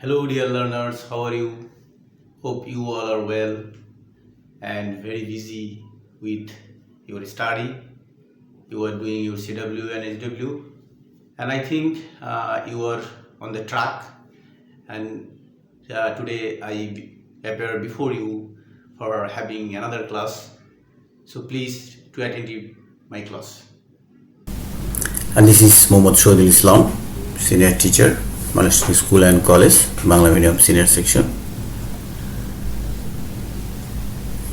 Hello, dear learners, how are you? Hope you all are well and very busy with your study. You are doing your CW and HW, and I think you are on the track. And today I appear before you for having another class. So please to attend my class. And this is Mohammad Shohidul Islam, Senior Teacher, Manashri School and College, Bangla Medium Senior Section.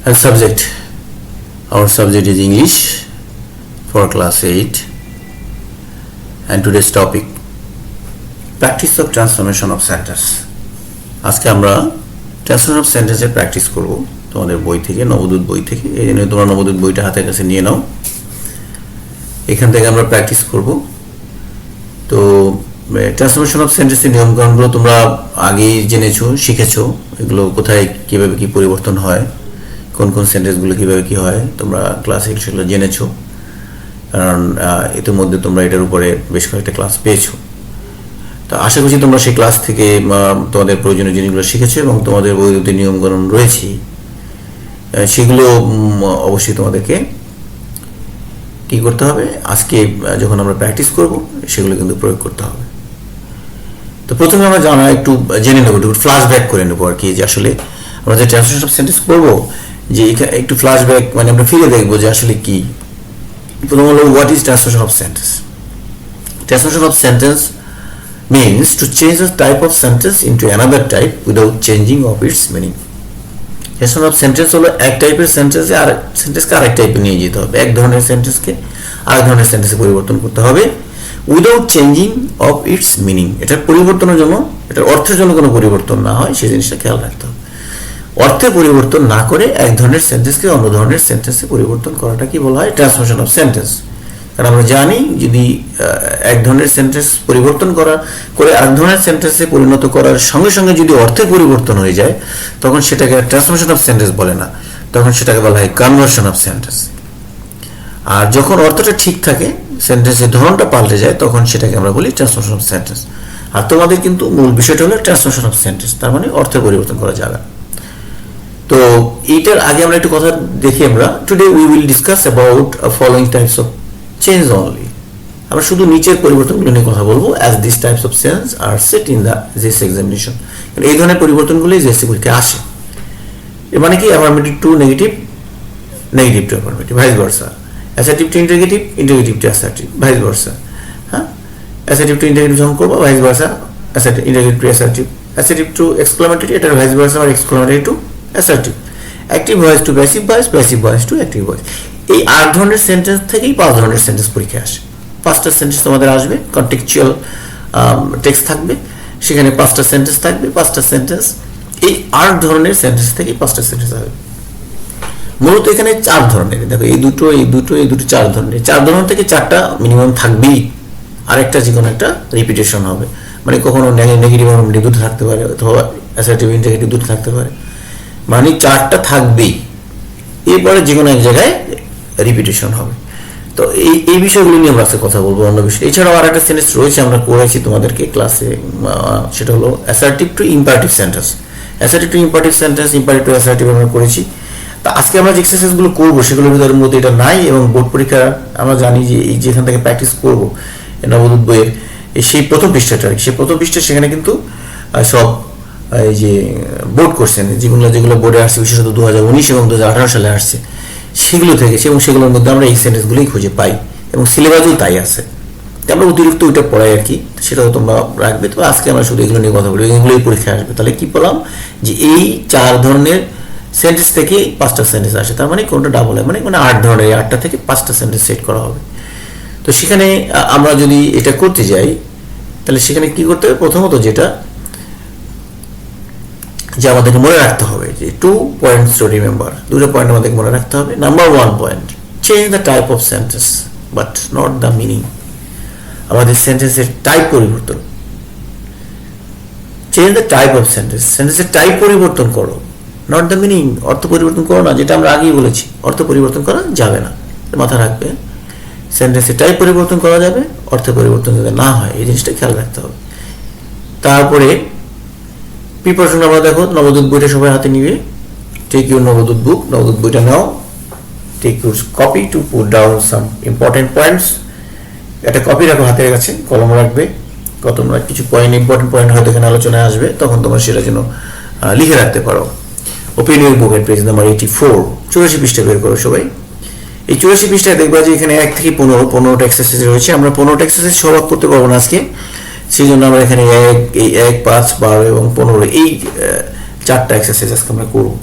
And our subject is English for Class 8. And today's topic, Practice of Transformation of Sentence. আজকে আমরা transformation of সেন্টেন্সের practice করব তোমাদের বই থেকে, নবদূত বই থেকে। এই জন্য তোমরা নবদূত বইটা হাতের কাছে নিয়ে নাও। এখান থেকে আমরা প্র্যাকটিস করব। তো ট্রান্সফরমেশন অফ সেন্টেন্সের নিয়মকানুনগুলো তোমরা আগেই জেনেছো, শিখেছো। এগুলো কোথায় কীভাবে কী পরিবর্তন হয়, কোন কোন সেন্টেন্সগুলো কীভাবে কী হয় তোমরা ক্লাস 8 সেগুলো জেনেছো, কারণ ইতিমধ্যে তোমরা এটার উপরে বেশ কয়েকটা ক্লাস পেয়েছো। তো আশা করছি তোমরা সেই ক্লাস থেকে তোমাদের প্রয়োজনীয় জিনিসগুলো শিখেছো এবং তোমাদের বৈদ্যুতিক নিয়মকানুন রয়েছে, সেগুলো অবশ্যই তোমাদেরকে কী করতে হবে, আজকে যখন আমরা প্র্যাকটিস করব সেগুলো কিন্তু প্রয়োগ করতে হবে। তো প্রথমে আমরা একটু জেনে নেবো, একটু ফ্ল্যাশব্যাক করে নেবো আর কি, যে আসলে আমরা যে ট্রান্সলেশন অফ সেন্টেন্স করবো, যে একটু ফ্ল্যাশব্যাক মানে আমরা ফিরে দেখবো যে আসলে কি। প্রথম হলো, what is translation of sentence? Translation of sentence means to change the type of sentence into another type without changing of its meaning. Translation of sentence হলো এক টাইপের সেন্টেন্সে আর সেন্টেন্সকে আরেক টাইপে নিয়ে যেতে হবে, এক ধরনের সেন্টেন্সকে আরেক ধরনের সেন্টেন্সে পরিবর্তন করতে হবে without changing of its meaning. এটার পরিবর্তনের জন্য, এটার অর্থের জন্য কোনো পরিবর্তন না হয় সেই জিনিসটা খেয়াল রাখতে হবে। অর্থের পরিবর্তন না করে এক ধরনের সেন্টেন্সকে অন্য ধরনের সেন্টেন্সে পরিবর্তন করাটা কি বলা হয়? Transformation of sentence. কারণ আমরা জানি, যদি এক ধরনের সেন্টেন্স পরিবর্তন করে আরেক ধরনের সেন্টেন্সে পরিণত করার সঙ্গে সঙ্গে যদি অর্থের পরিবর্তন হয়ে যায়, তখন সেটাকে ট্রান্সফরমেশন অফ সেন্টেন্স বলে না, তখন সেটাকে বলা হয় কনভার্সন অফ সেন্টেন্স। আর যখন অর্থটা ঠিক থাকে, সেন্টেন্সের ধরনটা পাল্টে যায়, তখন সেটাকে আমরা বলি ট্রান্সফরমেশন অফ সেন্টেন্স। আর তোমাদের কিন্তু মূল বিষয়টা হলো ট্রান্সফরমেশন অফ সেন্টেন্স, তার মানে অর্থের পরিবর্তন করা যাবে। তো এইটার আগে আমরা একটু কথা দেখি। আমরা today we will discuss about following types of change only. আমরা শুধু নিচের পরিবর্তনগুলো নিয়ে কথা বলবো, as this types of change are set in the GSC examination. এই ধরনের পরিবর্তনগুলি জিএসসি পরীক্ষায় আসে। এর মানে কি? Affirmative to negative, negative to affirmative, vice versa. Assertive to interrogative, interrogative to assertive, vice versa. হ্যাঁ, অ্যাসার্টিভ টু ইন্টারগেটিভ যখন করবো, vice versa assertive, interrogative to assertive. Assertive two exclamatory, এটার ভাইস ভার্সা আর exclamatory to assertive. Active voice to passive voice, passive voice to active voice. এই 8 ধরনের sentence থেকেই 5 ধরনের sentence পরীক্ষায় আসে। 5টা সেন্টেন্স তোমাদের আসবে, কন্টেক্সচুয়াল টেক্সট থাকবে, সেখানে 5টা সেন্টেন্স থাকবে। 5টা সেন্টেন্স, এই 8 ধরনের সেন্টেন্স থেকেই 5টা সেন্টেন্স আসবে। মূলত এখানে 4 ধরনের, দেখো এই দুটো 4 ধরনের। 4 ধরনের থেকে 4টা মিনিমাম থাকবেই, আরেকটা যে কোনো একটা রিপিটেশন হবে। মানে কখনো নেগেটিভ অ্যাফার্মেটিভ দুটো থাকতে পারে, অথবা অ্যাসার্টিভ ইন্টারগেটিভ দুটো থাকতে পারে, মানে 4টা থাকবেই। এরপরে যে কোনো এক জায়গায় রিপিটেশন হবে। তো এই বিষয়গুলো নিয়ে আমরা আজকে কথা বলবো, অন্য বিষয়। এছাড়াও আর একটা সেন্টেন্স রয়েছে, আমরা করেছি তোমাদেরকে ক্লাসে, সেটা হলো assertive two imperative sentence. Assertive two imperative sentence, imperative two assertive আমরা করেছি। তা আজকে আমরা যে এক্সারসাইজগুলো করবো সেগুলোর ভিতরের মধ্যে এটা নাই, এবং বোর্ড পরীক্ষা আমরা জানি যে এই যেখান থেকে প্র্যাকটিস করবো নবদূত বইয়ের সেই প্রথম পৃষ্ঠাটা, সেই প্রথম পৃষ্ঠা, সেখানে কিন্তু সব এই যে বোর্ড কোশ্চেন যেগুলো বোর্ডে আসছে, বিশেষত 2019 এবং 2018 সালে আসছে, সেগুলো থেকে, এবং সেগুলোর মধ্যে আমরা এই সেন্টেন্সগুলোই খুঁজে পাই, এবং সিলেবাসও তাই আছে। আমরা অতিরিক্ত ওইটা পড়াই আর কি, সেটাও তোমরা রাখবে। তো আজকে আমরা শুধু এগুলো নিয়ে কথা বলি, এগুলোই পরীক্ষায় আসবে। তাহলে কি বললাম, যে এই 4 ধরনের সেন্টেন্স থেকে 5টা সেন্টেন্স আসে, তার মানে কোনটা ডাবল হয়, মানে 8 ধরনের, 8টা থেকে 5টা সেন্টেন্স সেট করা হবে। তো সেখানে আমরা যদি এটা করতে যাই, তাহলে সেখানে কি করতে হবে? প্রথমত যেটা যে আমাদেরকে মনে রাখতে হবে, যে 2 পয়েন্টস টু রিমেম্বার, 2টা পয়েন্ট আমাদেরকে মনে রাখতে হবে। Number 1 point, change the type of sentence but not the meaning. আমাদের সেন্টেন্সের টাইপ পরিবর্তন, change the type of sentence, সেন্টেন্সের টাইপ পরিবর্তন করো, নট দ্য মিনিং, অর্থ পরিবর্তন করো না। যেটা আমরা আগেই বলেছি, অর্থ পরিবর্তন করা যাবে না, মাথায় রাখবে। সেন্টেন্সের টাইপ পরিবর্তন করা যাবে, অর্থ পরিবর্তন যাতে না হয়, এই জিনিসটা খেয়াল রাখতে হবে। তারপরে প্রিপারেশন আমরা দেখো নবদূত বইটা সবাই হাতে নিবে। Take your Nabadut book, Nabadut বইটা নাও। Take your copy to put down some important points. একটা কপি রাখো হাতের কাছে, কলম রাখবে। তোমরা কিছু পয়েন্ট, ইম্পর্টেন্ট পয়েন্ট হয়তো এখানে আলোচনায় আসবে, তখন তোমরা সেটা যেন লিখে রাখতে পারো। Open your book at page number 84, 84 পৃষ্ঠা বের করো সবাই। এই 84 পৃষ্ঠায় দেখবা যে এখানে 1 থেকে 15টা এক্সারসাইজ রয়েছে। আমরা 15টা এক্সারসাইজ সলভ করতে পারবো না আজকে, সেই জন্য আমরা এখানে 1, 5, 12 এবং 15 এই 4টা এক্সারসাইজ আজকে আমরা করবো,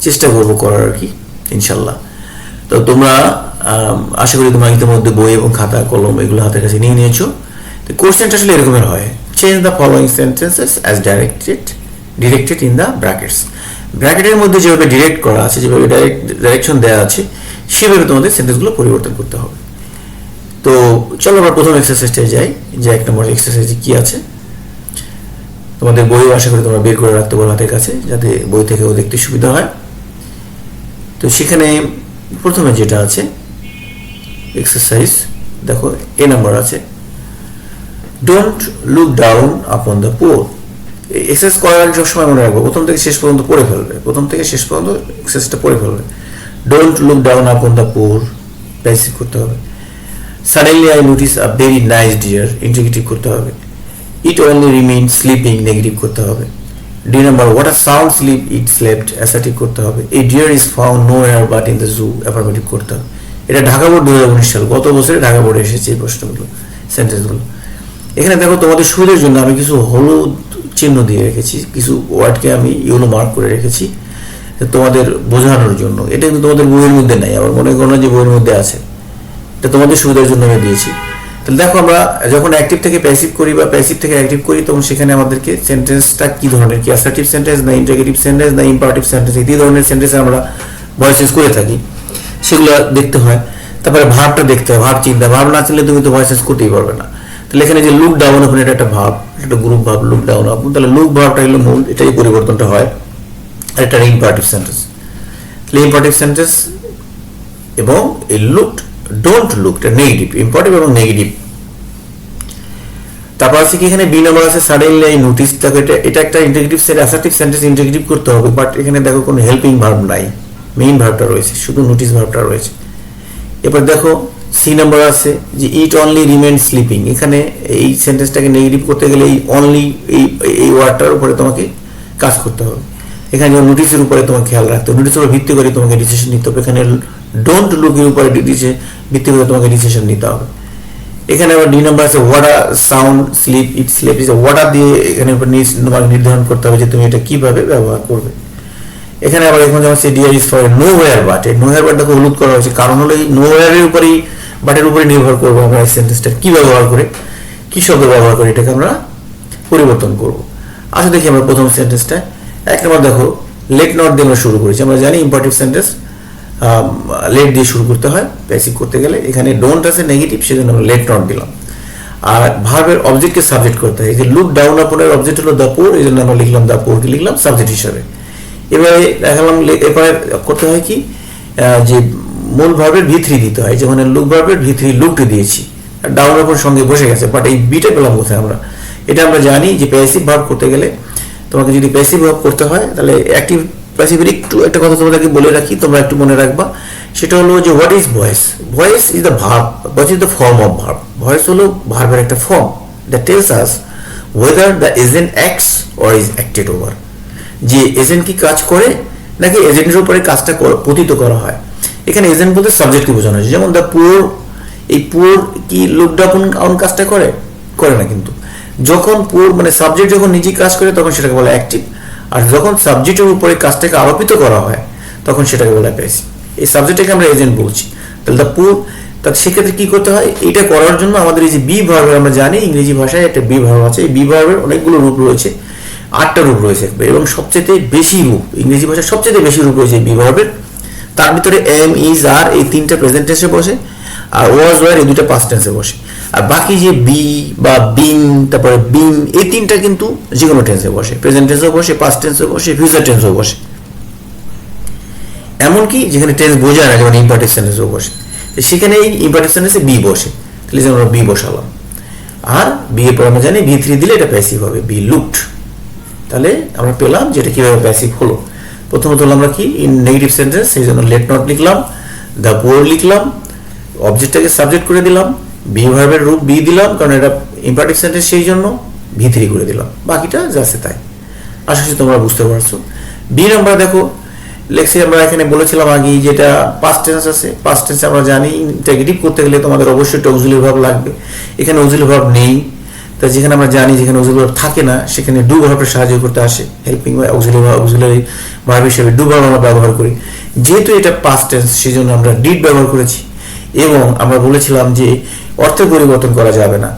চেষ্টা করবো করার আর কি, ইনশাল্লাহ। তো তোমরা আশা করি তোমরা ইতিমধ্যে বই এবং খাতা কলম এগুলো হাতের কাছে নিয়ে নিয়েছো। তো কোশ্চেনটা আসলে এরকমের হয়, change the following sentences as directed in the brackets. ব্র্যাকেটের মধ্যে যেভাবে ডিরেক্ট করা আছে, যেভাবে ডাইরেকশন দেওয়া আছে, সেভাবে তোমাদের সেন্টেন্সগুলো পরিবর্তন করতে হবে। তো চলো আমরা প্রথম এক্সারসাইজটায় যাই, যে 1 নম্বর এক্সারসাইজে কি আছে। তোমাদের বই আশা করি তোমরা বের করে রাখতে পারো হাতের কাছে, যাতে বই থেকেও দেখতে সুবিধা হয়। তো সেখানে প্রথমে যেটা আছে এক্সারসাইজ, দেখো এ নাম্বার আছে, don't look down upon the poor. Exercise করার আগে সবসময় মনে রাখবো, প্রথম থেকে শেষ পর্যন্ত পড়ে ফেলবে, প্রথম থেকে শেষ পর্যন্ত এক্সারসাইজটা পড়ে ফেলবে। Don't look down upon the poor, passive করতে হবে। Suddenly I notice a very nice deer, integrative করতে হবে। It only remain sleeping, negative করতে হবে। D number, what a sound sleep it slept, assertive করতে হবে। A deer is found nowhere but in the zoo, affirmative করতে হবে। এটা Dhaka board 2019 সাল, গত বছরে ঢাকা বোর্ডে এসেছে এই প্রশ্নগুলো, সেন্টেন্সগুলো। এখানে দেখো তোমাদের সুবিধার জন্য আমি কিছু হলুদ চিহ্ন দিয়ে রেখেছি, কিছু ওয়ার্ডকে আমি ইয়েলো মার্ক করে রেখেছি তোমাদের বোঝানোর জন্য। এটা কিন্তু তোমাদের বইয়ের মধ্যে নাই, আবার মনে করো না যে বইয়ের মধ্যে আছে, এটা তোমাদের সুবিধার জন্য আমি দিয়েছি। তাহলে দেখো আমরা যখন অ্যাক্টিভ থেকে প্যাসিভ করি বা প্যাসিভ থেকে অ্যাক্টিভ করি, তখন সেখানে আমাদেরকে সেন্টেন্সটা কি ধরনের, কি অ্যাসার্টিভ সেন্টেন্স না ইন্টারগেটিভ সেন্টেন্স না ইম্পারেটিভ সেন্টেন্স, এই ধরনের সেন্টেন্সে আমরা ভয়েস চেঞ্জ করে থাকি, সেগুলো দেখতে হয়। তারপরে ভার্বটা দেখতে হয়, ভার্ব চিন্তা, ভার্ব না চিনলে তুমি তো ভয়েস চেঞ্জ করতেই পারবে না। তাহলে এখানে যে লুক ডাউন আপন, এটা একটা ভার্ব, একটা গ্রুপ ভার্ব, লুক ডাউন আপন। তাহলে লুক ভার্বটা হলো মূল, এটাই পরিবর্তনটা হয়। আর এটা ইম্পারেটিভ সেন্টেন্স। তাহলে ইম্পারেটিভ সেন্টেন্স এবং এই লুক, ডোন্ট লুক, এটা নেগেটিভ, ইম্পারেটিভ এবং নেগেটিভ। তারপর আছে কি এখানে বি নাম্বার আছে, সাডেনলি আই নোটিস। দেখো এটা একটা integrative sentence, assertive sentence, integrative করতে হবে, বাট এখানে দেখো কোনো হেল্পিং ভার্ব নাই, মেইন ভার্বটা রয়েছে, শুধু নোটিস ভার্বটা রয়েছে। এবার দেখো সি নাম্বার আছে যে ইট অনলি রিমেইন স্লিপিং। এখানে এই সেন্টেন্সটাকে নেগেটিভ করতে গেলে এই অনলি এই ওয়ার্ডটার উপরে তোমাকে কাজ করতে হবে। এখানে নোটিসের উপরে তোমাকে খেয়াল রাখতে হবে, নোটিসের উপর ভিত্তি করে তোমাকে ডিসিশন নিতে হবে। এখানে ডোন্ট লুকের উপরে ভিত্তি করে তোমাকে ডিসিশন নিতে হবে। এখানে আবার ডি নাম্বার আছে, what a sound sleep it slept, what আর দিয়ে এখানে তোমাকে নির্ধারণ করতে হবে যে তুমি এটা কিভাবে ব্যবহার করবে। এখানে আবার এখন যেমন deer is for nowhere but, nowhere বাটটাকে হলুদ করা হয়েছে, কারণ হলো এই নো ওয়্যারের উপরেই, বাটের উপরে নির্ভর করবো আমরা এই সেন্টেন্সটা কি ব্যবহার করে, কি শব্দ ব্যবহার করে এটাকে আমরা পরিবর্তন করব। আচ্ছা দেখি আমরা প্রথম সেন্টেন্সটা 1 নম্বর দেখো, লেট নট দিয়ে আমরা শুরু করেছি। আমরা জানি ইম্পারেটিভ সেন্টেন্স লেট দিয়ে শুরু করতে হয় প্যাসিভ করতে গেলে। এখানে ডোন্ট আছে নেগেটিভ, সেজন্য আমরা লেট নট দিলাম। আর ভার্বের অবজেক্টকে সাবজেক্ট করতে হয়। লুক ডাউন আপনের অবজেক্ট হলো দ্য পোর, এই জন্য আমরা লিখলাম দ্য পোরকে লিখলাম সাবজেক্ট হিসাবে। এবারে দেখালাম, এরপরে করতে হয় কি, যে মূল ভার্বের V3 দিতে হয়, যেমন লুক ভার্বের V3 লুকটি দিয়েছি, ডাউন আপন সঙ্গে বসে গেছে, বাট এই বিটা পেলাম কোথায় আমরা? এটা আমরা জানি যে প্যাসিভ ভার্ব করতে গেলে তোমাকে যদি প্যাসিভ ভার্ব করতে হয়, তাহলে অ্যাক্টিভ প্যাসিভের একটু একটা কথা তোমাদেরকে বলে রাখি, তোমরা একটু মনে রাখবা। সেটা হলো যে what is voice? Voice is the verb, voice is the form of verb. Voice হলো ভার্বের একটা form that tells us whether the agent acts or is acted over, যে এজেন্ট কি কাজ করে নাকি এজেন্টের উপরে কাজটা পতিত করা হয়। এখানে এজেন্ট বলতে সাবজেক্টকে বোঝানো হয়েছে। যেমন দ্য পুর, এই পুর কি লুক ডাউন কাজটা করে না, কিন্তু যখন পুর মানে সাবজেক্ট যখন নিজে কাজ করে তখন সেটাকে বলে অ্যাক্টিভ, আর যখন সাবজেক্টের উপরে কাজটাকে আরোপিত করা হয় তখন সেটাকে বলা প্যাসিভ। এই সাবজেক্টটাকে আমরা এজেন্ট বলছি। তাহলে দ্য পুর, তার সেক্ষেত্রে কি করতে হয়, এটা করার জন্য আমাদের এই যে বি ভার্বের, আমরা জানি ইংরেজি ভাষায় একটা বি ভার্ব আছে, এই বি ভার্বের অনেকগুলো রূপ রয়েছে, 8টা রূপ রয়েছে এবং সবচেয়ে বেশি রূপ, ইংরেজি ভাষায় সবচেয়ে বেশি রূপ রয়েছে বি ভার্বের। তার ভিতরে এম, ইজ, আর এই 3টা প্রেজেন্ট টেন্সে বসে, আর ওয়াজ, ওয়ার এই 2টা পাস্ট টেন্সে বসে। আর বাকি যে বি বা বিং, তারপরে বিং, এই 3টা কিন্তু যে কোনো টেন্সে বসে, প্রেজেন্ট টেন্সেও বসে, পাস্ট টেন্সেও বসে, ফিউচার টেন্সেও বসে। এমনকি যেখানে টেন্স বোঝায় না, যেমন ইম্পারেটিভ সেন্টেন্সেও বসে, সেখানে এই ইম্পারেটিভ সেন্টেন্সে বি বসে। তাহলে যেমন আমরা বি বসালাম, আর বি এর পর আমরা জানি V3 দিলে এটা প্যাসিভ হবে, বি লুকড। তাহলে আমরা পেলাম যে এটা কিভাবে প্যাসিভ হলো। প্রথমত হলো আমরা কি ইন নেগেটিভ সেন্টেন্স, সেই জন্য লেট নট লিখলাম, দ্য পোর লিখলাম, অবজেক্টটাকে সাবজেক্ট করে দিলাম, বি ভার্বের রূপ বি দিলাম কারণ এটা ইম্পারেটিভ সেন্টেন্স, সেই জন্য V3 করে দিলাম, বাকিটা যাচ্ছে তাই। আশা করি তোমরা বুঝতে পারছো। বি নাম্বার দেখো লেখছি, আমরা এখানে বলেছিলাম আগে যেটা পাস্ট টেন্স আছে, পাস্ট টেন্স আমরা জানি ইন্টিগ্রেটিভ করতে গেলে তোমাদের অবশ্যই একটা অক্সিলারি ভার্ব লাগবে। এখানে অক্সিলারি ভার্ব নেই, তা যেখানে আমরা জানি যেখানে অক্সিলারি ভার্ব থাকে না সেখানে ডু ভার্বের সাহায্য করতে আসে, হেল্পিং অক্সিলারি ভার্ব হিসেবে ডু ভার্ব আমরা ব্যবহার করি। যেহেতু এটা পাস্ট টেন্স সেই জন্য আমরা ডিড ব্যবহার করেছি, এবং আমরা বলেছিলাম যে অর্থের পরিবর্তন করা যাবে না।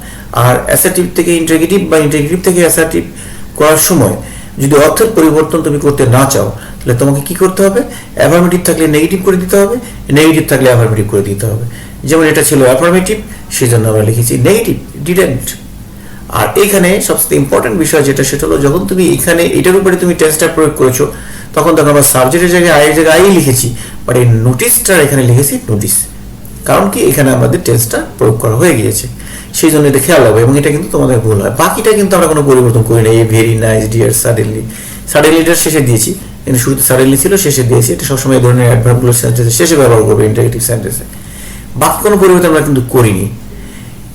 আর অ্যাসার্টিভ থেকে ইন্টিগ্রেটিভ বা ইন্টিগ্রেটিভ থেকে অ্যাসার্টিভ করার সময় যদি অর্থের পরিবর্তন তুমি করতে না চাও তাহলে তোমাকে কি করতে হবে, অ্যাফার্মেটিভ থাকলে নেগেটিভ করে দিতে হবে, নেগেটিভ থাকলে অ্যাফার্মেটিভ করে দিতে হবে। যেমন এটা ছিল অ্যাফার্মেটিভ, সেই জন্য আমরা লিখেছি নেগেটিভ, ডিডেন্ট। আর এখানে সবচেয়ে ইম্পর্টেন্ট বিষয় যেটা সেটা হলো যখন তুমি এখানে এটার উপরে তুমি টেন্সটা প্রয়োগ করেছো তখন আমরা সাবজেক্টের জায়গায় আয়ের জায়গায় আই লিখেছি, বাট এই নোটিসটা এখানে লিখেছি নোটিস, কারণ কি এখানে আমাদের টেন্সটা প্রয়োগ করা হয়ে গিয়েছে, সেই জন্য এটা খেয়াল হবে। এবং এটা কিন্তু তোমাদের ভুল হয়। বাকিটা কিন্তু আমরা কোনো পরিবর্তন করি না, এই ভেরি নাইস, ডিয়ার, সাডেনলি, সাডেনলিটা শেষে দিয়েছি, কিন্তু শুরুতে সাডেনলি ছিল শেষে দিয়েছি। এটা সবসময় এই ধরনের অ্যাডভার্বগুলো সেন্টেন্সে শেষে ব্যবহার করবে ইন্টারগেটিভ সেন্টেন্সে। বাকি কোনো পরিবর্তন আমরা কিন্তু করিনি।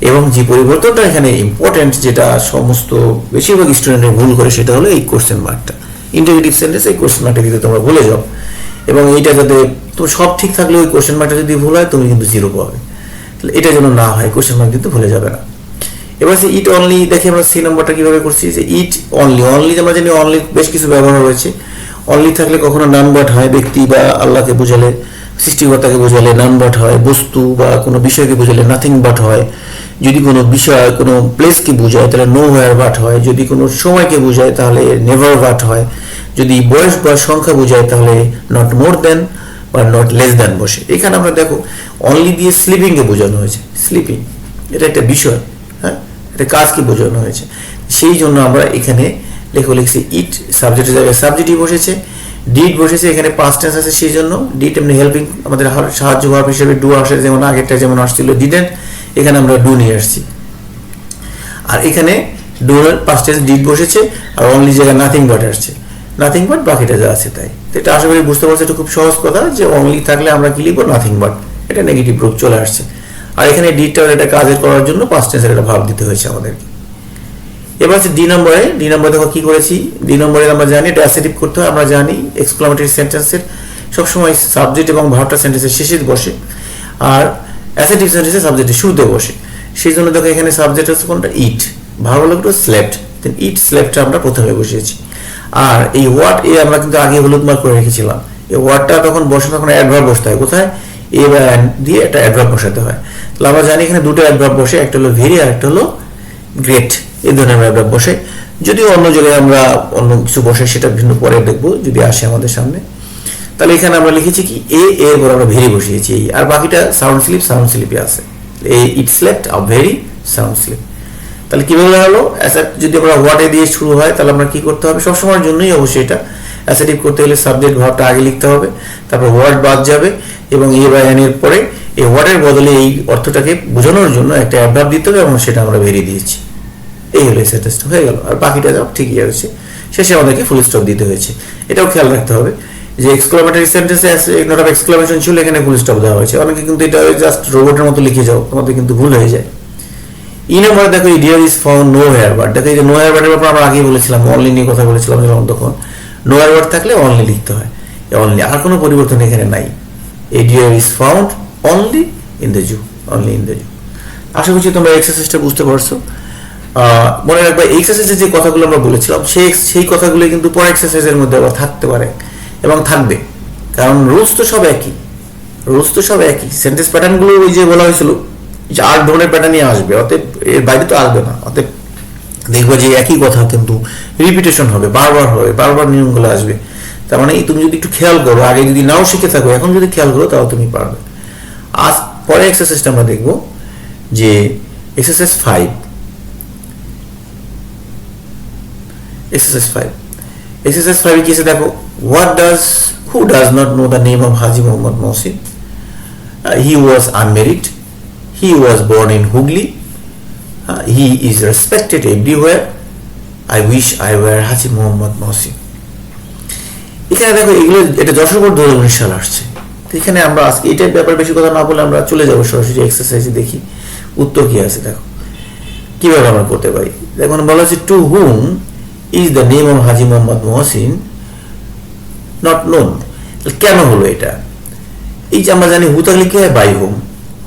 এবং যে পরিবর্তনটা এখানে ইম্পর্টেন্ট, যেটা সমস্ত বেশিরভাগ স্টুডেন্টের ভুল করে, সেটা হলো এই কোশ্চেন মার্কটা। ইন্টারগেটিভ সেন্টেন্সে এই কোশ্চেন মার্কটা দিতে তোমরা ভুলে যাও, এবং এইটা যাতে তো সব ঠিক থাকলে ওই কোশ্চেন মার্কটা যদি ভুল হয় তুমি কিন্তু 0 পাবে। তাহলে এটা যেন না হয়, কোশ্চেন মার্ক কিন্তু ভুলে যাবে না। এবার সে ইট অনলি দেখি আমরা সি নম্বরটা কিভাবে করছি, যে ইট অনলি, অনলি আমরা জানি অনলি বেশ কিছু ব্যবহার রয়েছে। অনলি থাকলে কখনো নাম বাট হয়, ব্যক্তি বা আল্লাহকে বোঝালে, সৃষ্টিকর্তাকে বোঝালে নাম বাট হয়, বস্তু বা কোনো বিষয়কে বোঝালে নাথিং বাট হয়, যদি কোনো বিষয় কোনো প্লেসকে বোঝায় তাহলে নো হোয়ার বাট হয়, যদি কোনো সময়কে বোঝায় তাহলে নেভার বাট হয়, যদি বয়স বা সংখ্যা বোঝায় তাহলে নট মোর দেন বা নট লেস দেন বসে। এখানে আমরা দেখো অনলি দিয়ে স্লিপিংকে বোঝানো হয়েছে, স্লিপিং এটা একটা বিষয়, হ্যাঁ, এটা কাজকে বোঝানো হয়েছে, সেই জন্য আমরা এখানে লিখছি ইট, সাবজেক্টের জায়গায় সাবজেক্টই বসেছে, ডিড বসেছে, এখানে পাস্ট টেন্স আছে সেই জন্য ডিড এমনি হেল্পিং আমাদের সাহায্য ভার্ব হিসেবে ডু আসে, যেমন আগেরটা যেমন আসছিল ডিডেন্ট, এখানে আমরা ডু নিয়ে আসছি। আর এখানে ডু পাস্ট টেন্স ডিড বসেছে, আর অনলি জায়গায় নাথিং বাট আসছে, নাথিং বাট, বাকিটা যা আছে তাই। এটা আশা করি বুঝতে পারছো, এটা খুব সহজ কথা যে অনলি থাকলে আমরা কি লিখবো, নাথিং বাট, এটা নেগেটিভ রূপ চলে আসছে। আর এখানে ডিডটা এটা কাজের করার জন্য পাস্ট টেন্সের একটা ভাব দিতে হয়েছে আমাদেরকে। এবার হচ্ছে ডি নম্বরে দেখো কি করেছি। ডি নম্বরে আমরা জানি এটা অ্যাসার্টিভ করতে হয়, আমরা জানি এক্সক্লামেটরি সেন্টেন্সের সবসময় সাবজেক্ট এবং ভার্বটা সেন্টেন্সের শেষে বসে, আর অ্যাসার্টিভ সেন্টেন্সে সাবজেক্টের শুরুতে বসে। সেই জন্য দেখো এখানে সাবজেক্ট হচ্ছে কোনটা, ইট, ভার্ব হলো একটু স্লেপ্ট, দেন ইট স্লেপ্টটা আমরা প্রথমে বসিয়েছি। আর এই ওয়ার্ড এ আমরা কিন্তু আগে হলুদ মার্ক করে রেখেছিলাম, এই ওয়ার্ডটা তখন বসে তখন অ্যাডভার্ব বসতে হয়, কোথায়, এ বা অ্যান দিয়ে একটা অ্যাডভার্ব বসাতে হয়। তাহলে আমরা জানি এখানে দুটো অ্যাডভার্ব বসে, একটা হলো ভেরি আর একটা হলো গ্রেট, এই ধরনের অ্যাডভার্ব বসে। যদিও অন্য জায়গায় আমরা অন্য কিছু বসে সেটা ভিন্ন পরে দেখবো যদি আসে আমাদের সামনে। তাহলে এখানে আমরা লিখেছি কি এর পর আমরা ভেরি বসিয়েছি, আর বাকিটা সাউন্ড স্লিপে আছে, এই ইট স্লেপ্ট আর ভেরি সাউন্ড স্লিপ। তাহলে কিভাবে হলো, যদি আমরা ওয়ার্ডে দিয়ে শুরু হয় তাহলে আমরা কি করতে হবে, সবসময়ের জন্যই অবশ্যই এটা অ্যাসার্টিভ করতে গেলে সাবজেক্ট ভার্বটা আগে লিখতে হবে, তারপর ওয়ার্ড বাদ যাবে, এবং এ বা এন এর পরে এই ওয়ার্ডের বদলে এই অর্থটাকে বোঝানোর জন্য একটা অ্যাডভার্ব দিতে হবে, এবং সেটা আমরা ভেরি দিয়েছি। এই হলো এই সেন্টেন্সটা হয়ে গেল, আর বাকিটা যাও ঠিকই আছে। শেষে আমাদেরকে ফুল স্টপ দিতে হয়েছে, এটাও খেয়াল রাখতে হবে যে এক্সক্লামেটরি সেন্টেন্সে নোট অফ এক্সক্লামেশন ছিল, এখানে ফুল স্টপ দেওয়া হয়েছে। অনেকে কিন্তু এটা জাস্ট রোবটের মতো লিখে যাও, তোমাদের কিন্তু ভুল হয়ে যায়। ই নম্বরে দেখো deer is found nowhere but, দেখো এই যে নো হেয়ার বাটের ব্যাপারে আমরা আগেই বলেছিলাম, অনলি নিয়ে কথা বলেছিলাম যখন, তখন নো হেয়ার বাট থাকলে অনলি লিখতে হয়, অনলি, আর কোনো পরিবর্তন এখানে নাই। এই deer is found only in the zoo, only in the zoo. আশা করছি তোমরা এক্সারসাইজটা বুঝতে পারছো। মনে রাখবে এক্সারসাইজের যে কথাগুলো আমরা বলেছিলাম সেই কথাগুলো কিন্তু পরে এক্সারসাইজের মধ্যে আবার থাকতে পারে এবং থাকবে, কারণ রুলস তো সব একই, সেন্টেন্স প্যাটার্নগুলো ওই যে বলা হয়েছিল যে 8 ধরনের প্যাটার্নই আসবে, অতএব এর বাইরে তো আসবে না। অতএব দেখবে যে একই কথা কিন্তু রিপিটেশন হবে, বারবার নিয়মগুলো আসবে। তার মানে তুমি যদি একটু খেয়াল করো, আগে যদি নাও শিখে থাকো, এখন যদি খেয়াল করো তাহলে তুমি পারবে। আজ পরে এক্সারসাইজটা আমরা দেখবো যে এক্সারসাইজ 5 কি আছে দেখো, who does not know the name of Haji Muhammad Mohsin? He was unmarried, he was born in Hooghly, he is respected everywhere, I wish I were Haji Mohammad Mohsin. এখানে দেখো এগুলো, এটা যশোর 2019 সাল আসছে। তো এখানে আমরা আজকে এটার ব্যাপারে বেশি কথা না বলে আমরা চলে যাবো সরাসরি এক্সারসাইজে, দেখি উত্তর কি আছে। দেখো কিভাবে আমরা করতে পারি। দেখুন বলা হচ্ছে to whom is the name of Haji Mohammad Mohsin not known. কেন হলো এটা? এই যে আমরা জানি হু থাকলে কি হয়, বাই হুম।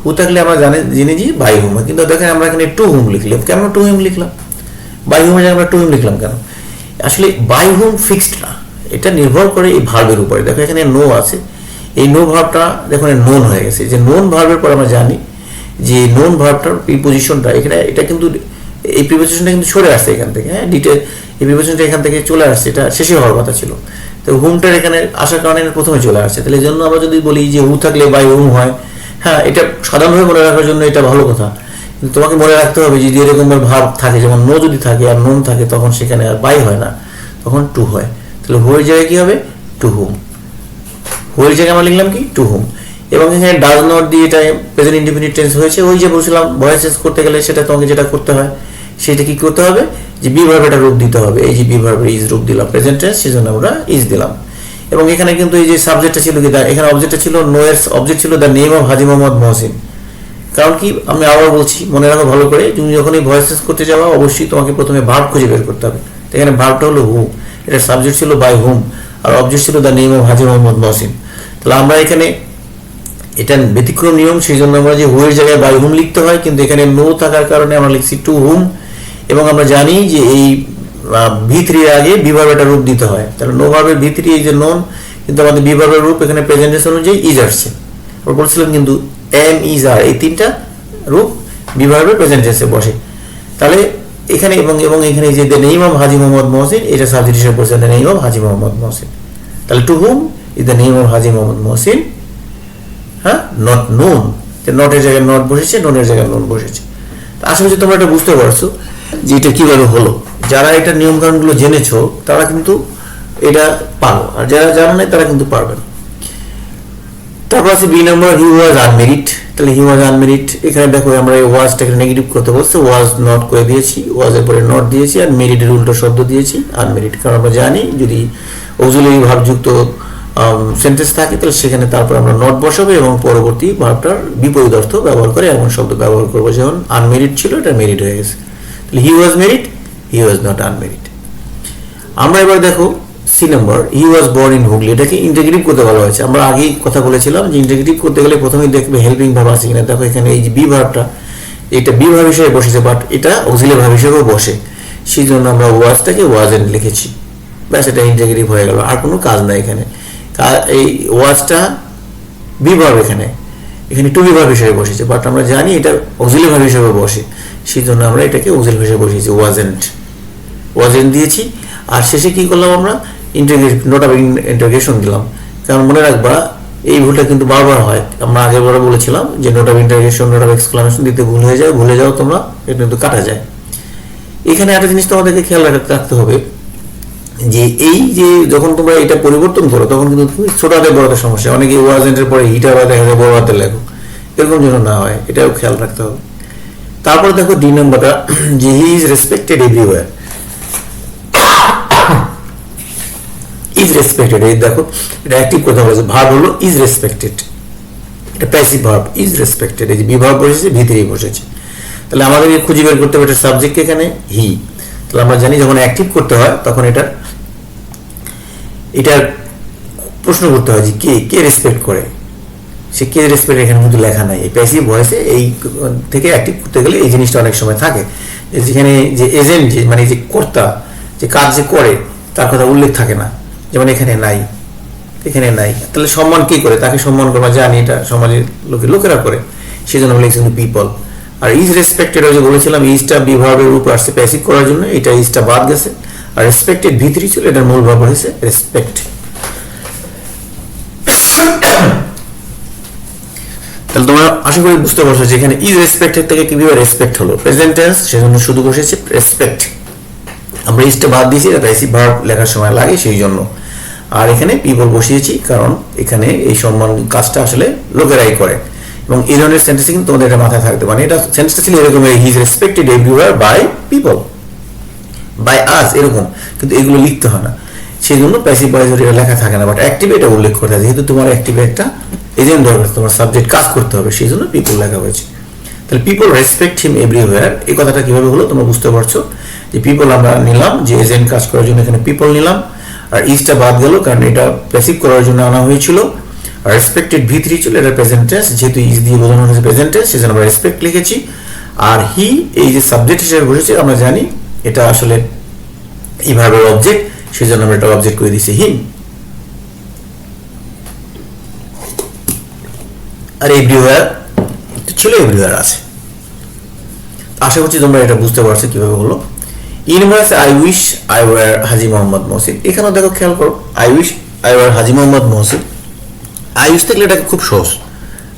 হু থাকলে আমরা জেনে যে বাই হুম, কিন্তু দেখেন আমরা এখানে টু হুম লিখলাম। কেন টু হুম লিখলাম? বাই হুমের জায়গায় আমরা টু হুম লিখলাম কেন? আসলে বাই হুম ফিক্সড না, এটা নির্ভর করে এই ভার্বের উপরে। দেখো এখানে নো আছে, এই নো ভার্বটা দেখুন নোন হয়ে গেছে। যে নোন ভার্বের পর আমরা জানি যে নোন ভার্বটার প্রিপোজিশনটা এখানে, এটা কিন্তু এই প্রিপোজিশনটা কিন্তু সরে আসছে এখান থেকে। হ্যাঁ, ডিটেল এই প্রিপোজিশনটা এখান থেকে চলে আসছে, এটা শেষে হওয়ার কথা ছিল। তো হুমটার এখানে আসার কারণে প্রথমে চলে আসছে। তাহলে এই জন্য আমরা যদি বলি যে হু থাকলে বাই হুম হয়, হ্যাঁ এটা সাধারণভাবে মনে রাখার জন্য এটা ভালো কথা। কিন্তু তোমাকে মনে রাখতে হবে যে এরকম ভাব থাকে, যেমন নো যদি থাকে আর নোন থাকে তখন সেখানে আর বাই হয় না, তখন টু হয়। তাহলে হুয়ের জায়গায় কি হবে? টু হুম। হুয়ের জায়গায় আমরা লিখলাম কি? টু হুম। এবং এখানে ডাজ নট দিয়ে এটা প্রেজেন্ট ইনডিফিনিট টেন্স হয়েছে। ওই যে বলছিলাম ভয়েস চেঞ্জ করতে গেলে সেটা তোমাকে যেটা করতে হয় সেটা কি করতে হবে, যে বি ভার্বের রূপ দিতে হবে। এই যে বি ভার্বের ইজ রূপ দিলাম প্রেজেন্ট টেন্স, সেজন্য আমরা ইজ দিলাম। এবং এখানে কিন্তু এই যে সাবজেক্টটা ছিল কি, এখানে অবজেক্টটা ছিল নো এর অবজেক্ট ছিল the name of Haji Mohammad Mohsin. কারণ কি, আমি আবার বলছি মনে রাখো ভালো করে, তুমি যখন এই ভয়েস চেঞ্জ করতে যাওয়া অবশ্যই তোমাকে প্রথমে ভার্ব খুঁজে বের করতে হবে। এখানে ভার্বটা হলো হু, এটা সাবজেক্ট ছিল বাই হুম, আর অবজেক্ট ছিল the name of Haji Mohammad Mohsin. তাহলে আমরা এখানে এটা ব্যতিক্রম নিয়ম, সেই জন্য আমরা যে হুয়ের জায়গায় বাই হুম লিখতে হয়, কিন্তু এখানে নো থাকার কারণে আমরা লিখছি টু হুম। এবং আমরা জানি যে এই V3 এর আগে বি ভার্বের রূপ দিতে হয়। তাহলে নো ভার্বের V3 এই যে নোন, কিন্তু আমাদের বি ভার্বের রূপ এখানে প্রেজেন্টেন্স অনুযায়ী ইজ আসছে। আমরা বলছিলাম কিন্তু এম ইজ আর এই তিনটা রূপ বি ভার্বের প্রেজেন্টেন্সে বসে। তাহলে এখানে এবং এখানে যে the name of Haji Mohammad Mohsin, এটা সাবজেক্ট হিসেবে বলছে the name of Haji Mohammad Mohsin. তাহলে to whom is the name of Haji Mohammad Mohsin, হ্যাঁ, নট নোন। নটের জায়গায় নট বসেছে, নোনের জায়গায় নোন বসেছে। আশা করছি তোমরা এটা বুঝতে পারছো যে এটা কিভাবে হলো। যারা এটা নিয়ম কানুনগুলো জেনেছো তারা কিন্তু এটা পারো, আর যারা জানো না তারা কিন্তু পারবে না। তারপর আছে B number, he was unmarried. তাহলে হি ওয়াজ আনমেরিড, এখানে দেখো আমরা এই ওয়াজটাকে নেগেটিভ করতে বলছে, ওয়াজ নট করে দিয়েছি, ওয়াজের পরে নট দিয়েছি, আর মেরিডের উল্টো শব্দ দিয়েছি আনমেরিড। কারণ আমরা জানি যদি অক্সিলারি ভার্বযুক্ত সেন্টেন্স থাকে তাহলে সেখানে তারপর আমরা নট বসাবো এবং পরবর্তী ভার্বটার বিপরীত অর্থ ব্যবহার করে এমন শব্দ ব্যবহার করবো। যেমন আনমেরিড ছিল, এটা মেরিড হয়ে গেছে। তাহলে he was married, he was not unmarried. আমরা এবার দেখো C number, he was born in Hooghly. এটাকে ইন্টিগ্রেটিভ করতে বলা হয়েছে। আমরা আগেই কথা বলেছিলাম যে ইন্টিগ্রেটিভ করতে গেলে প্রথমেই দেখবে হেল্পিং ভার্ব আছে কিনা। দেখো এখানে এই যে বি ভার্বটা, এটা বি ভার্ব হিসেবে বসেছে, বাট এটা অক্সিলারি ভার্ব হিসেবেও বসে, সেই জন্য আমরা ওয়াজটাকে ওয়াজ এন্ড লিখেছি। ব্যাস, এটা ইন্টিগ্রেটিভ হয়ে গেল, আর কোনো কাজ নাই এখানে। এই ওয়াজটা বি ভার্ব এখানে টু বি ভার্ব হিসেবে বসেছে, বাট আমরা জানি এটা অক্সিলারি ভার্ব হিসেবে বসে, সেই জন্য আমরা এটাকে অক্সিলারি হিসেবে বসিয়েছি, ওয়াজ এন্ড দিয়েছি। আর শেষে কি করলাম, আমরা নোট অফ ইন্টারোগেশন দিলাম। কারণ মনে রাখবা এই ভুলটা কিন্তু বারবার হয়। আমরা আগের বার বলেছিলাম যে note of interrogation, note of exclamation দিতে ভুল হয়ে যায়, ভুলে যাও তোমরা, এটা কিন্তু কাটা যায়। এখানে একটা জিনিস তোমাদেরকে খেয়াল রাখতে হবে যে এই যে যখন তোমরা এটা পরিবর্তন করো তখন কিন্তু তুমি ছোট হাতের বড় হাতের সমস্যা, অনেকে ওয়াজেন্টের পরে হিটার বা দেখা যায় বড় হাতের লেখো, এরকম যেন না হয়, এটাও খেয়াল রাখতে হবে। তারপরে দেখো ডি নাম্বারটা, যে হি is respected everywhere. Is respected, এই দেখো এটা অ্যাক্টিভ কথা বলেছে, ভার্ব হলো ইজ রেসপেক্টেড, এটা প্যাসিভ ভার্ব ইজ রেসপেক্টেড। এই যে বি ভার্ব বসেছে, ভিতরেই বসেছে। তাহলে আমাদের খুঁজে বের করতে হবে এটা সাবজেক্ট এখানে হি। তাহলে আমরা জানি যখন অ্যাক্টিভ করতে হয় তখন এটার প্রশ্ন করতে হয় যে কে রেসপেক্ট করে, সে কে রেসপেক্ট এখানে কিন্তু লেখা নাই। এই প্যাসিভ ভয়েসে এই থেকে অ্যাক্টিভ করতে গেলে এই জিনিসটা অনেক সময় থাকে, যেখানে যে এজেন্ট, যে মানে যে কর্তা, যে কাজ যে করে তার কথা উল্লেখ থাকে না, যেমন এখানে নাই। তাহলে সম্মান কি করে, তাকে সম্মান করা জানি, এটা সমাজের লোকেরা করে, সেই জন্য আমরা লিখছি পিপল। আর ইজ রেসপেক্টেড যে বলেছিলাম, ইজটা বি ভার্বের উপর আসছে প্যাসিভ করার জন্য, এটা ইজটা বাদ গেছে, আর রেসপেক্টেড ভিতরি ছিল, এটার মূল ভার্ব হয়েছে রেসপেক্ট। তাহলে তোমরা আশা করি বুঝতে পারছো যে এখানে ইজ রেসপেক্টেড থেকে কিভাবে রেসপেক্ট হলো, প্রেজেন্ট টেন্স, সেজন্য শুধু বসেছে রেসপেক্ট। আমরা ইজটা বাদ দিয়েছি, এটা প্যাসিভ ভার্ব লেখার সময় লাগে সেই জন্য। আর এখানে পিপল বসিয়েছি কারণ এখানে এই সম্মান কাজটা আসলে লোকেরাই করে। এবং এই ধরনের সেন্টেন্সে কিন্তু তোমাদের এটা মাথায় থাকতে, মানে এটা সেন্টেন্সটা ছিল এরকম, he is respected everywhere by people, by us এরকম, কিন্তু এগুলো লিখতে হয় না, সেই জন্য প্যাসিভ ভয়েস এটা লেখা থাকে না, বাট অ্যাক্টিভে এটা উল্লেখ করে থাকে। যেহেতু তোমার অ্যাক্টিভে একটা এজেন্ট দরকার, তোমার সাবজেক্ট কাজ করতে হবে, সেই জন্য পিপল লেখা হয়েছে। তাহলে পিপল রেসপেক্ট হিম এভরিওয়্যার, এই কথাটা কিভাবে হলো তোমরা বুঝতে পারছো যে পিপল আমরা নিলাম, যে এজেন্ট কাজ করার জন্য এখানে পিপল নিলাম, আর ইজটা বাদ গেল কারণ এটা প্যাসিভ করার জন্য আনা হয়েছিল। আর রেসপেক্টেড ভি3 ছিল, এটা প্রেজেন্ট টেন্স, যেহেতু ইজ দিয়ে বোঝানো হয়েছে প্রেজেন্ট টেন্স, সেজন্য আমরা রেসপেক্ট লিখেছি। আর হি এই যে সাবজেক্ট হিসেবে বসেছে, আমরা জানি এটা আসলে এই ভার্বের অবজেক্ট, সেজন্য আমরা এটা অবজেক্ট করে দিয়েছি হিম। আর এভরিওয়্যার ছিল, এভরিওয়্যার আছে। আশা করছি তোমরা এটা বুঝতে পারছো কিভাবে হলো। Universe I wish I were Haji Mohammad Mohsin, এখানেও দেখো খেয়াল করো, I wish I were Haji Mohammad Mohsin. I wish থাকলে এটাকে খুব সহজ,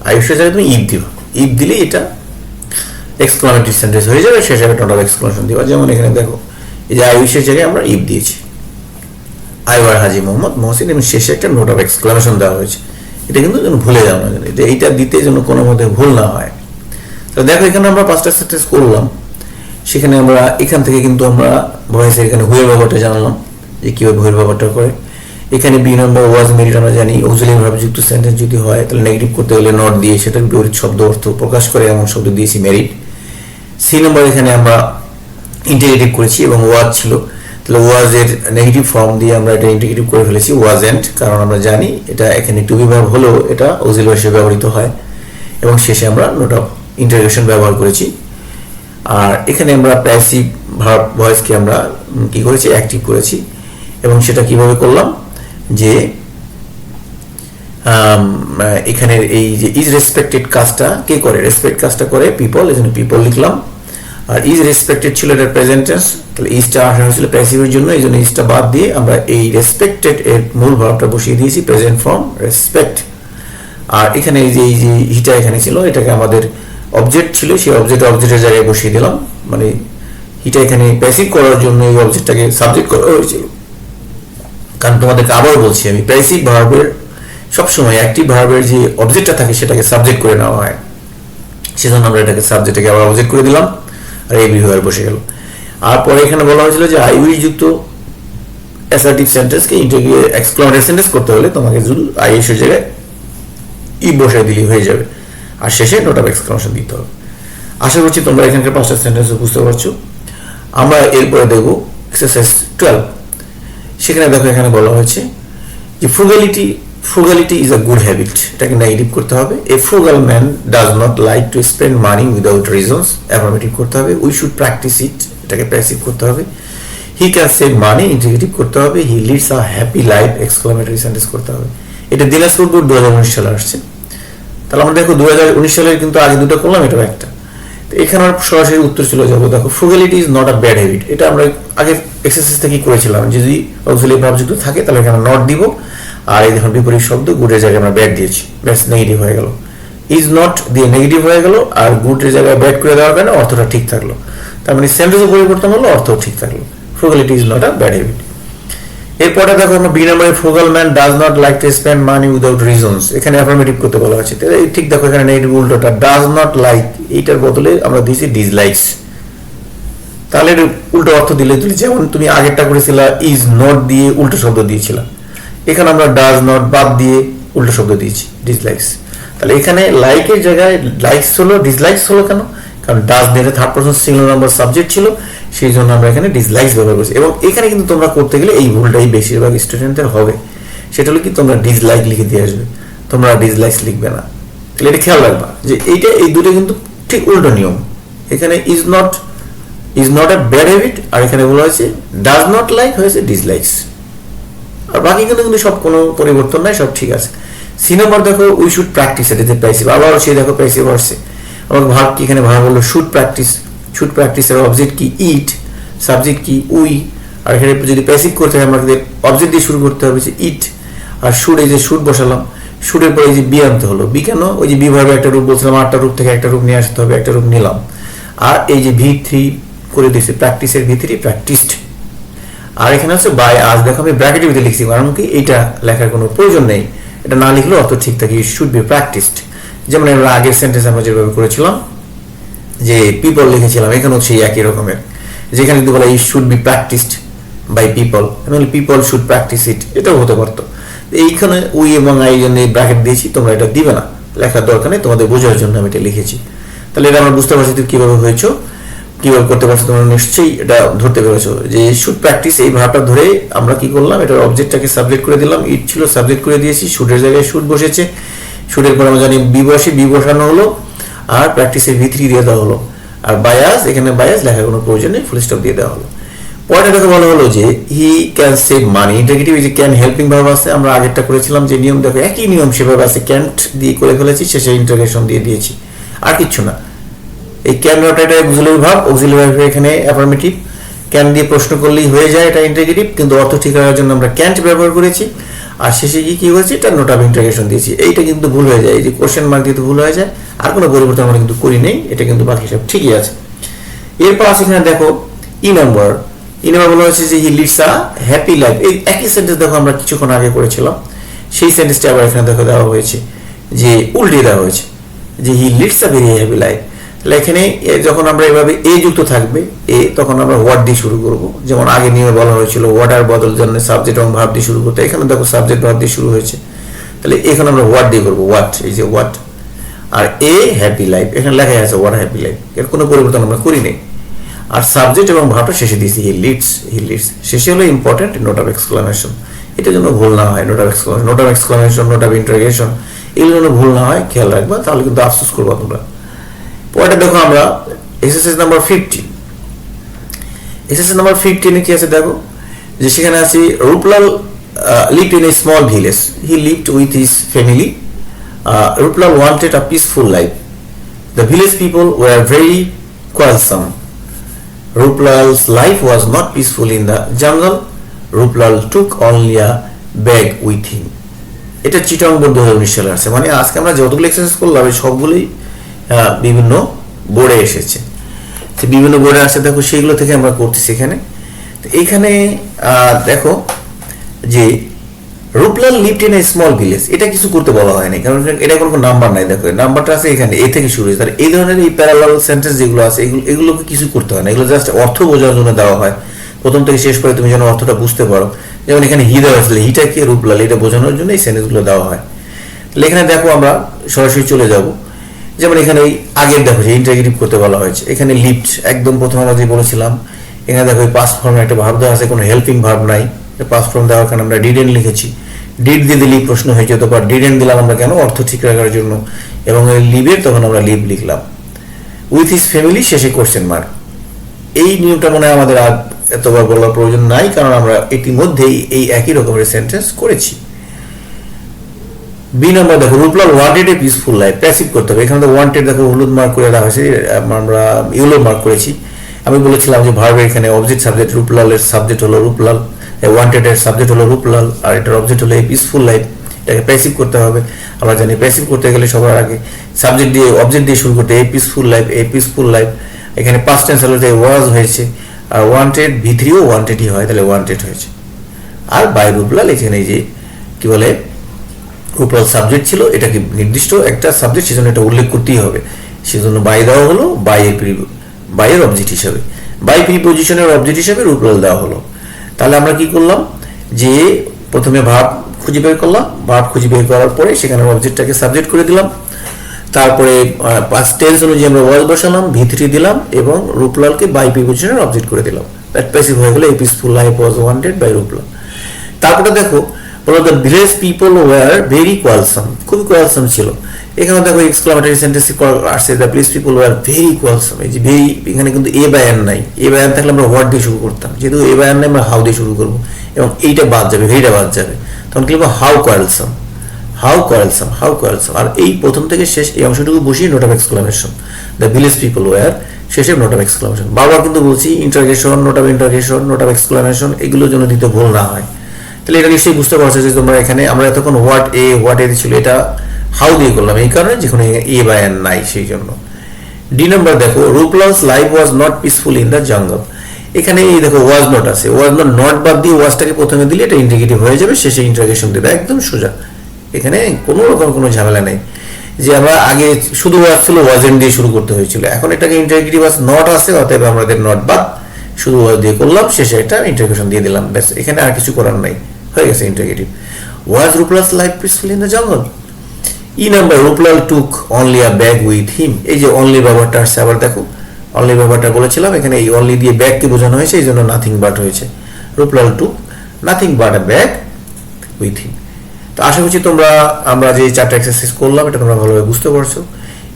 আই উইশের জায়গায় তুমি ইফ দিবা, ইফ দিলে এটা এক্সক্লামেটরি সেন্টেন্স হয়ে যাবে, শেষে একটা নোট অফ এক্সক্লামেশন দিবা। যেমন এখানে দেখো এই যে আই উইশের জায়গায় আমরা ইফ দিয়েছি, আই ওয়ার হাজি মোহাম্মদ মহসিন, এবং শেষে একটা নোট অফ এক্সক্লামেশন দেওয়া হয়েছে। এটা কিন্তু যেন ভুলে যাও না, এটা এইটা দিতে যেন কোনো মধ্যে ভুল না হয়। তো দেখো এখানে আমরা 5টা সেন্টেন্স করলাম, সেখানে আমরা এখান থেকে কিন্তু আমরা ভয়েসের এখানে হুয়ের ব্যাপারটা জানলাম যে কীভাবে হুয়ের ব্যাপারটা করে। এখানে বি নম্বর ওয়াজ মেরিট আমরা জানি, অক্সিলিয়ারি ভার্বযুক্ত সেন্টেন্স যদি হয় তাহলে নেগেটিভ করতে গেলে নট দিয়ে সেটার বিপরীত শব্দ অর্থ প্রকাশ করে এমন শব্দ দিয়েছি মেরিট। সি নম্বর এখানে আমরা ইন্টিগ্রেটিভ করেছি এবং ওয়াজ ছিল, তাহলে ওয়াজের নেগেটিভ ফর্ম দিয়ে আমরা এটা ইন্টিগ্রেটিভ করে ফেলেছি ওয়াজেন্ট, কারণ আমরা জানি এটা এখানে টু বি ভার্ব হলেও এটা অক্সিলিয়ারি হিসেবে ব্যবহৃত হয়। এবং শেষে আমরা নোট অফ ইন্টারোগেশন ব্যবহার করেছি। আর এখানে আমরা প্যাসিভ ভার্ব ভয়েসকে আমরা কি করেছি, অ্যাক্টিভ করেছি। এবং সেটা কিভাবে করলাম, যে এখানে এই যে ইজ রেসপেক্টেড কাজটা কে করে, রেসপেক্ট কাজটা করে পিপল, এই জন্য পিপল লিখলাম। আর ইজ রেসপেক্টেড ছিল এটা প্রেজেন্ট টেন্স, তাহলে ইজটা আসা হয়েছিল প্যাসিভের জন্য, এই জন্য ইজটা বাদ দিয়ে আমরা এই রেসপেক্টেড এর মূল ভার্বটা বসিয়ে দিয়েছি প্রেজেন্ট ফর্ম রেসপেক্ট। আর এখানে এই যে হিটা এখানে ছিল, এটাকে আমাদের অবজেক্ট ছিল, সেই অবজেক্টের জায়গায় বসিয়ে দিলাম, মানে হিটা এখানে প্যাসিভ করার জন্য এই অবজেক্টটাকে সাবজেক্ট করা হয়েছিল। কারণ তোমাদেরকে আবার বলছি আমি, প্যাসিভ ভার্বের সবসময় অ্যাক্টিভ ভার্বের যে অবজেক্টটা থাকে সেটাকে সাবজেক্ট করে নেওয়া হয়, সেজন্য আমরা এটাকে সাবজেক্টটাকে আবার অবজেক্ট করে দিলাম, আর এভরিওয়্যার বসে গেল। আর পরে এখানে বলা হয়েছিল যে আই উইশ যুক্ত অ্যাসার্টিভ সেন্টেন্সকে এক্সক্লামেটরি সেন্টেন্স করতে হলে তোমাকে শুধু আই এর জায়গায় ই বসায় দিলেই হয়ে যাবে, আর শেষে নোট অফ এক্সক্লামেশন দিতে হবে। আশা করছি তোমরা এখানকার 5টা সেন্টেন্স বুঝতে পারছো। আমরা এরপরে দেখব এক্সারসাইজ 12। সেখানে দেখো এখানে বলা হয়েছে যে frugality is a good habit, এটাকে নেগেটিভ করতে হবে। A frugal man does not like to spend money without reasons, affirmative করতে হবে। উই শুড প্র্যাকটিস ইট, এটাকে প্যাসিভ করতে হবে। He can save money, integrative করতে হবে। He leads a happy life, exclamatory sentence করতে হবে। এটা দিনাজপুর বোর্ড 2019 সালে আসছে। তাহলে আমরা দেখো 2019 সালের কিন্তু আগে দুটো করলাম, এটাও একটা। তো এখানে আমরা সরাসরি উত্তর চলে যাবো। দেখো frugality is not a bad habit, এটা আমরা আগে এক্সারসাইজ থেকে করেছিলাম, যদি অক্সিলিয়ারি ভার্বযুক্ত থাকে তাহলে এখানে নট দিব, আর এই দেখুন বিপরীত শব্দ গুডের জায়গায় আমরা ব্যাড দিয়েছি, ব্যাস নেগেটিভ হয়ে গেল। ইজ নট দিয়ে নেগেটিভ হয়ে গেল, আর গুডের জায়গায় ব্যাড করে দেওয়ার কারণে অর্থটা ঠিক থাকলো, তার মানে সেন্টেন্সও পরিবর্তন হলো, অর্থও ঠিক থাকলো। Frugality is not a bad habit. এরপরে দেখো আমরা বি নম্বরে frugal man does not like to spend money without reasons, এখানে অ্যাফার্মেটিভ করতে বলা হয়েছে। ঠিক দেখো এখানে নেগেটিভ উল্টোটা, ডাজ নট লাইক এইটার বদলে আমরা দিয়েছি ডিসলাইকস, তাহলে এর উল্টো অর্থ দিলে যেমন তুমি আগেরটা করেছিলা ইজ নট দিয়ে উল্টো শব্দ দিয়েছিলাম, এখানে আমরা ডাজ নট বাদ দিয়ে উল্টো শব্দ দিয়েছি ডিসলাইকস। তাহলে এখানে লাইকের জায়গায় লাইকস হলো, ডিসলাইকস হলো কেন, কারণ ডাজ দিয়ে third person singular number subject ছিল, সেই জন্য আমরা এখানে ডিসলাইকস ব্যবহার করছি। এবং এখানে কিন্তু তোমরা করতে গেলে এই ভুলটাই বেশিরভাগ স্টুডেন্টদের হবে, সেটা হলো কি তোমরা ডিসলাইক লিখে দিয়ে আসবে, তোমরা ডিসলাইকস লিখবে না। তাহলে এটা খেয়াল রাখবা যে এইটা এই দুটো কিন্তু ঠিক উল্টো নিয়ম। এখানে is not a bad habit, আর এখানে বলা হয়েছে ডাজ নট লাইক হয়েছে ডিসলাইকস, আর বাকি কিন্তু সব কোনো পরিবর্তন নাই, সব ঠিক আছে। সি নম্বর দেখো উই শুড প্র্যাকটিস, এটাতে প্যাসিভ, আবার সে দেখো প্যাসিভ আসছে। আমার ভার্ব কি এখানে ভার্ব হলো শুড প্র্যাকটিস, শুড প্র্যাকটিসের অবজেক্ট কি ইট, সাবজেক্ট কি উই, আর এখানে যদি প্যাসিভ করতে হয় আমাদের অবজেক্ট দিয়ে শুরু করতে হবে যে ইট, আর শুড এই যে শুড বসালাম, শুডের পরে এই যে বি আনতে হলো, বি কেন, ওই যে বি ভার্বে একটা রূপ বলছিলাম, 8টা রূপ থেকে একটা রূপ নিয়ে আসতে হবে, একটা রূপ নিলাম। আর এই যে V3 করে দিয়েছে, প্র্যাকটিসের V3 প্র্যাকটিসড। আর এখানে হচ্ছে বাই আজ, দেখো আমি ব্র্যাকেটের ভিতরে লিখছি, কারণ কি এইটা লেখার কোনো প্রয়োজন নেই, এটা না লিখলেও অর্থ ঠিক থাকে, ইট শুড বি প্র্যাকটিসড। যেমন আমরা আগের সেন্টেন্স আমরা যেভাবে করেছিলাম যে পিপল লিখেছিলাম, এখানেও সেই একই রকমের, যেখানে যদি বলা it should be practised by people, তাহলে পিপল শুড প্র্যাকটিস ইট, এটাও হতে পারতো। এইখানে উই এবং আই জন্য ব্র্যাকেট দিয়েছি, তোমরা এটা দিবে না, লেখার দরকার নেই, তোমাদের বোঝার জন্য আমি এটা লিখেছি। তাহলে এটা আমরা বুঝতে পারছি তুমি কিভাবে হয়েছো, কিভাবে করতে পারছো, তোমরা নিশ্চয়ই এটা ধরতে পেরেছো যে শুড প্র্যাকটিস এই ভাবটা ধরে আমরা কি করলাম, এটার অবজেক্টটাকে সাবজেক্ট করে দিলাম, ইট ছিল সাবজেক্ট করে দিয়েছি, শুডের জায়গায় শুড বসেছে, শুডের পর আমরা জানি বি বসে বি বসানো হলো, আর প্র্যাকটিসের ভি3 দিয়ে দেওয়া হলো, আর বায়াস এখানে বায়াস লেখার কোনো প্রয়োজন নেই, ফুল স্টপ দিয়ে দেওয়া হলো। পরেরটাকে বলা হলো যে হি ক্যান সেভ মানি, ইন্টারগেটিভ যে ক্যান হেল্পিং ভার্ব আছে, আমরা আগেরটা করেছিলাম যে নিয়ম, দেখো একই নিয়ম সেভাবে আছে, ক্যান্ট দিয়ে করে ফেলেছি, শেষে ইন্টারগেশন দিয়ে দিয়েছি, আর কিচ্ছু না। এই ক্যান এটা অক্সিলারি ভার্ব, অক্সিলারি ভার্ব এখানে অ্যাফার্মেটিভ, ক্যান দিয়ে প্রশ্ন করলেই হয়ে যায়, এটা ইন্টারগেটিভ, কিন্তু অর্থ ঠিক করার জন্য আমরা ক্যান্ট ব্যবহার করেছি, আর শেষে গিয়ে কি হয়েছে, এটা নোট অফ ইন্টারগেশন দিয়েছি। এইটা কিন্তু ভুল হয়ে যায়, এই যে কোশ্চেন মার্ক দিয়ে ভুল হয়ে যায়, আর কোনো পরিবর্তন আমরা কিন্তু করি নেই, এটা কিন্তু বাকি সব ঠিকই আছে। এরপর আছে এখানে দেখো ই নাম্বার বলা হয়েছে যে হি লিডস আ হ্যাপি লাইফ, এই একই সেন্টেন্স দেখো আমরা কিছুক্ষণ আগে করেছিলাম, সেই সেন্টেন্সটা আবার এখানে দেখো দেওয়া হয়েছে, যে উল্টে দেওয়া হয়েছে যে হি leads a very happy life. তাহলে এখানে যখন আমরা এভাবে এ যুক্ত থাকবে এ, তখন আমরা হোয়াট দিয়ে শুরু করব, যেমন আগে নিয়মে বলা হয়েছিল হোয়াটার বদল জন্য সাবজেক্ট এবং ভার্ব দিয়ে শুরু করতে, এখানে দেখো সাবজেক্ট ভার্ব দিয়ে শুরু হয়েছে, তাহলে এখানে আমরা হোয়াট দিয়ে করবো, হোয়াট, এই যে হোয়াট, আর এ হ্যাপি লাইফ এখানে লেখা আছে হোয়াট হ্যাপি লাইফ, এর কোনো পরিবর্তন আমরা করি নেই, আর সাবজেক্ট এবং ভার্বটা শেষে দিয়েছি হি লিডস, শেষে হলো ইম্পর্টেন্ট নোট অফ এক্সক্লামেশন, এটার জন্য ভুল না হয়, note of exclamation, note of interrogation, এগুলো জন্য ভুল না হয় খেয়াল রাখবা, তাহলে কিন্তু আফসোস করবো তোমরা। পরেরটা দেখো আমরা এক্সারসাইজ নাম্বার 15, এক্সারসাইজ নাম্বার 15 কি আছে দেখো, যে সেখানে আছে Ruplal lived in a small village, he lived with his family, Ruplal wanted a peaceful life, the village people were very quarrelsome, Ruplal's life was not peaceful in the jungle, Ruplal took only a bag with him। এটা Chittagong board 2019 সালে আসছে, মানে আজকে আমরা যতগুলো exercise করলাম সবগুলোই বিভিন্ন বোর্ডে এসেছে, বিভিন্ন বোর্ডে আসে দেখো, সেইগুলো থেকে আমরা করতেছি এখানে। তো এইখানে দেখো যে Ruplal lived in a small village, এটা কিছু করতে বলা হয়নি, কারণ এটা কোনো নাম্বার নাই, দেখো নাম্বারটা আছে এখানে এ থেকে শুরু হয়েছে। এই ধরনের এই প্যারালাল সেন্টেন্স যেগুলো আছে এগুলোকে কিছু করতে হয় না, এগুলো জাস্ট অর্থ বোঝার জন্য দেওয়া হয়, প্রথম থেকে শেষ করে তুমি যেন অর্থটা বুঝতে পারো। যেমন এখানে হি দেওয়া আসলে হিটা কে রূপলাল, এটা বোঝানোর জন্য এই সেন্টেন্সগুলো দেওয়া হয়। তাহলে এখানে দেখো আমরা সরাসরি চলে যাব, যেমন এখানে এই আগের দেখো যে ইন্টারগেটিভ করতে বলা হয়েছে, এখানে লিভড একদম প্রথম আমরা যে বলেছিলাম, এখানে দেখো পাস্ট ফর্মে একটা ভার্ব দেওয়া আছে, কোনো হেল্পিং ভার্ব নাই, পাস্ট ফর্ম দেওয়ার কারণে আমরা ডিডেন্ট লিখেছি, ডিড দিয়ে দিলেই প্রশ্ন হয়েছে, তো ডিডেন্ট দিলাম আমরা কেন, অর্থ ঠিক রাখার জন্য, এবং লিভের তখন আমরা লিভ লিখলাম, উইথ হিজ ফ্যামিলি শেষে কোশ্চেন মার্ক। এই নিয়মটা মনে হয় আমাদের আর এতবার বলার প্রয়োজন নাই, কারণ আমরা ইতিমধ্যেই এই একই রকমের সেন্টেন্স করেছি। বি নাম্বার দেখো Ruplal wanted a peaceful life, passive করতে হবে, এখানে তো ওয়ান্টেড দেখো হলুদ মার্ক করে দেওয়া হয়েছে, আমরা ইয়েলো মার্ক করেছি। আমি বলেছিলাম যে ভার্বের এখানে অবজেক্ট সাবজেক্ট, রূপলালের সাবজেক্ট হলো রূপলাল, ওয়ান্টেড এর সাবজেক্ট হলো রূপলাল, আর এটার অবজেক্ট হলো এই পিসফুল লাইফ, এটাকে প্যাসিভ করতে হবে। আমরা জানি প্যাসিভ করতে গেলে সবার আগে সাবজেক্ট দিয়ে অবজেক্ট দিয়ে শুরু করতে, এই পিসফুল লাইফ, এই পিসফুল লাইফ, এখানে পাস্ট টেন্স হলো ওয়াজ হয়েছে, আর ওয়ান্টেড ভি3ও ওয়ান্টেডই হয়, তাহলে ওয়ান্টেড হয়েছে। আর বাই রূপলাল এখানে যে কি বলে রূপলাল সাবজেক্ট ছিল, এটাকে নির্দিষ্ট একটা সাবজেক্ট, সেজন্য এটা উল্লেখ করতেই হবে, সেজন্য বাই দেওয়া হলো, বাইয়ের অবজেক্ট হিসাবে, বাই প্রিপোজিশনের অবজেক্ট হিসাবে রূপলাল দেওয়া হলো। তাহলে আমরা কি করলাম, যে প্রথমে ভার্ব খুঁজে বের করলাম, ভার্ব খুঁজে বের করার পরে সেখানে অবজেক্টটাকে সাবজেক্ট করে দিলাম, তারপরে পাস্ট টেন্স অনুযায়ী আমরা ওয়াজ বসালাম, ভি3 দিলাম, এবং রূপলালকে বাই প্রিপোজিশনের অবজেক্ট করে দিলাম, দ্যাট প্যাসিভ হয়ে গেল, এই peaceful life was wanted by Ruplal. তারপরে দেখো the village people were very quarrelsome, খুবই কোয়ালসাম ছিল, এখানে দেখো এক্সক্লামেটরি সেন্টেন্স আসছে, the village people were very quarrelsome, এই যে ভেরি, এখানে কিন্তু এ বাই এন নাই, এ বাই এন থাকলে আমরা হোয়াট দিয়ে শুরু করতাম, যেহেতু এ বাই এন নাই আমরা হাউ দিয়ে শুরু করবো, এবং এইটা বাদ যাবে, ভেরিটা বাদ যাবে, তখন কি লিখবো হাউ কোয়ালসাম, হাউ কোয়ালসাম, হাউ কোয়ালসাম, আর এই প্রথম থেকে শেষ এই অংশটুকু বসিয়ে note of exclamation, the village people war, শেষে নোট অফ এক্সক্লামেশন। বারবার কিন্তু বলছি interrogation, note of interrogation, note of exclamation, এগুলোর জন্য দিতে ভুল না হয়। তাহলে এটা নিশ্চয়ই বুঝতে পারছো যে তোমরা এখানে আমরা এতক্ষণ হোয়াট এ ছিল, এটা হাউ দিয়ে করলাম, এই কারণে যেখানে এ বাই এন নাই সেই জন্য। ডি নাম্বার দেখো Ruplal's life was not peaceful in the jungle, এখানে এই দেখো ওয়াজ নট আছে, ওয়াজ নট বাদ দিয়ে ওয়াজটাকে প্রথমে দিলে এটা ইন্টিগ্রেটিভ হয়ে যাবে, শেষে ইন্টারগেশন দেবে, একদম সোজা, এখানে কোনো রকম কোনো ঝামেলা নেই। যে আমরা আগে শুধু ওয়াজ ছিল, ওয়াজেন্ট দিয়ে শুরু করতে হয়েছিল, এখন এটাকে ইন্টারগেটিভ আছে, নট আছে, অতএব আমাদের নট বাদ শুধু ওয়াজ দিয়ে করলাম, শেষে একটা ইন্টারোগেশন দিয়ে দিলাম, ব্যাস, এখানে আর কিছু করার নাই, হয়ে গেছে interrogative. Was Ruplal's life peaceful in the jungle? E number, Ruplal took only a bag with him. এই যে অনলি ব্যাপারটা আসছে, আবার দেখো অনলি ব্যাপারটা বলেছিলাম, এখানে এই অনলি দিয়ে ব্যাগকে বোঝানো হয়েছে, এই জন্য নাথিং বাট হয়েছে। Ruplal took nothing but a bag with him. তো আশা করছি তোমরা, আমরা যে 4টা এক্সারসাইজ করলাম এটা তোমরা ভালোভাবে বুঝতে পারছো,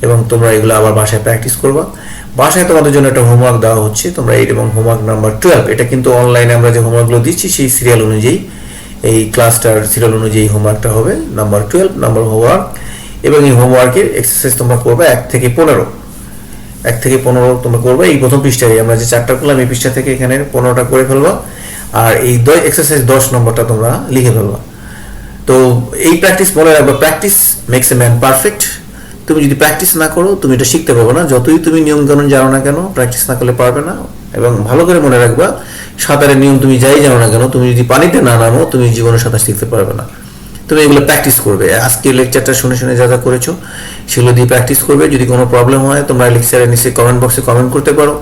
এবং তোমরা এগুলো আবার বাসায় প্র্যাকটিস করবা। বাসায় তোমাদের জন্য একটা হোমওয়ার্ক দেওয়া হচ্ছে, তোমরা এই, এবং হোমওয়ার্ক নাম্বার 12, এটা কিন্তু অনলাইনে আমরা যে হোমওয়ার্কগুলো দিচ্ছি সেই সিরিয়াল অনুযায়ী, এই ক্লাসটার সিরিয়াল অনুযায়ী হোমওয়ার্কটা হবে নাম্বার 12 নাম্বার হোমওয়ার্ক। এবং এই হোমওয়ার্কের এক্সারসাইজ তোমরা করবে 1 থেকে 15, 1 থেকে 15 তোমরা করবে। এই প্রথম পৃষ্ঠায় আমরা যে 4টা করলাম এই পৃষ্ঠা থেকে এখানে 15টা করে ফেলবা, আর এই এক্সারসাইজ 10 নম্বরটা তোমরা লিখে ফেলবা। তো এই প্র্যাকটিস মনে রাখবা, practice makes a man perfect. তুমি যদি প্র্যাকটিস না করো তুমি এটা শিখতে পারবে না, যতই তুমি নিয়ম কানুন জানো না কেন, প্র্যাকটিস না করলে পারবে না। এবং ভালো করে মনে রাখবা, সাঁতারের নিয়ম তুমি যাই জানো না কেন, তুমি যদি পানিতে না নামো তুমি জীবনে সাঁতার শিখতে পারবে না। তুমি এগুলো প্র্যাকটিস করবে, আজকে লেকচারটা শুনে শুনে যা যা করেছো সেগুলো দিয়ে প্র্যাকটিস করবে। যদি কোনো প্রবলেম হয় তোমরা লেকচারের নিচে কমেন্ট বক্সে কমেন্ট করতে পারো,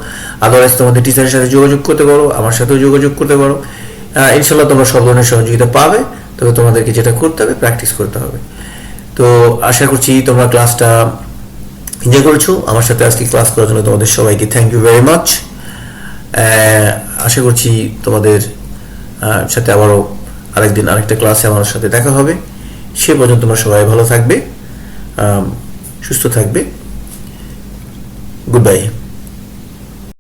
আদারওয়াইজ তোমাদের টিচারের সাথে যোগাযোগ করতে পারো, আমার সাথেও যোগাযোগ করতে পারো। ইনশাল্লাহ তোমরা সব ধরনের সহযোগিতা পাবে, তবে তোমাদেরকে যেটা করতে হবে প্র্যাকটিস করতে হবে। তো আশা করছি তোমরা ক্লাসটা এনজয় করেছো। আমার সাথে আজকে ক্লাস করার জন্য তোমাদের সবাইকে থ্যাংক ইউ ভেরি মাচ। আশা করছি তোমাদের সাথে আবারও আরেকদিন আরেকটা ক্লাসে আমার সাথে দেখা হবে। সে পর্যন্ত তোমরা সবাই ভালো থাকবে, সুস্থ থাকবে। Good bye.